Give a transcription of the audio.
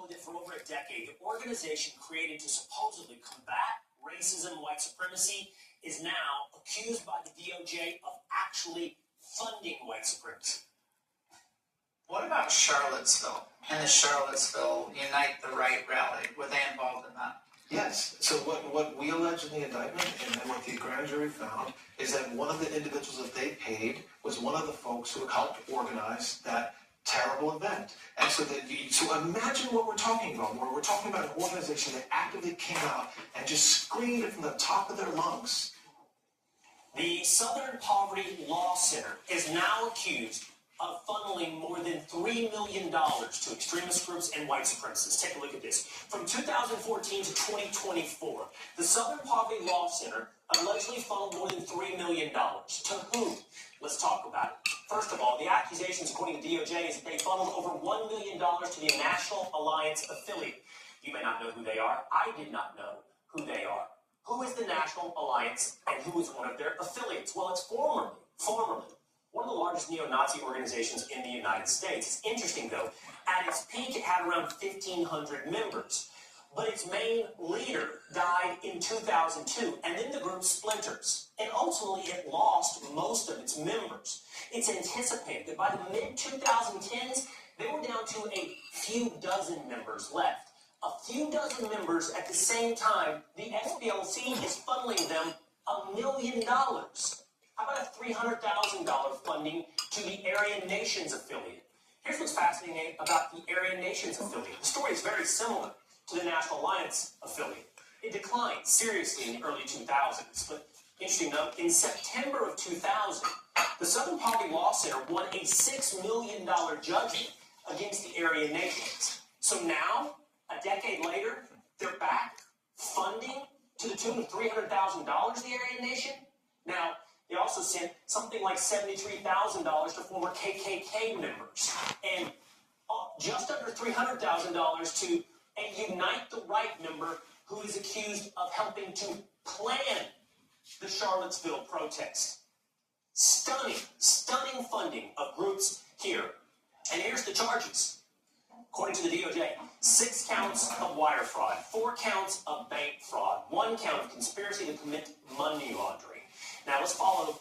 know that for over a decade, the organization created to supposedly combat racism, white supremacy, is now accused by the DOJ of actually funding white supremacy. What about Charlottesville and the Charlottesville Unite the Right rally? Were they involved in that? Yes. So what we allege in the indictment and what the grand jury found is that one of the individuals that they paid was one of the folks who helped organize that terrible event. And so so imagine what we're talking about, where we're talking about an organization that actively came out and just screamed it from the top of their lungs. The Southern Poverty Law Center is now accused of funneling more than $3 million to extremist groups and white supremacists. Take a look at this. From 2014 to 2024, the Southern Poverty Law Center allegedly funneled more than $3 million. To whom? Let's talk about it. First of all, the accusations, according to DOJ, is that they funneled over $1 million to the National Alliance affiliate. You may not know who they are. I did not know who they are. Who is the National Alliance and who is one of their affiliates? Well, it's formerly one of the largest neo-Nazi organizations in the United States. It's interesting, though. At its peak, it had around 1,500 members. But its main leader died in 2002, and then the group splinters. And ultimately, it lost most of its members. It's anticipated that by the mid-2010s, they were down to a few dozen members left. A few dozen members at the same time, the SPLC is funneling them $1 million. How about a $300,000 funding to the Aryan Nations affiliate? Here's what's fascinating about the Aryan Nations affiliate. The story is very similar to the National Alliance affiliate. It declined seriously in the early 2000s, but interesting enough, in September of 2000, the Southern Poverty Law Center won a $6 million judgment against the Aryan Nations. So now, a decade later, they're back funding to the tune of $300,000 the Aryan Nation. Now, they also sent something like $73,000 to former KKK members, and just under $300,000 to a Unite the Right member who is accused of helping to plan the Charlottesville protest. Stunning funding of groups here. And here's the charges. According to the DOJ, 6 counts of wire fraud, 4 counts of bank fraud, 1 count of conspiracy to commit money laundering. Now let's follow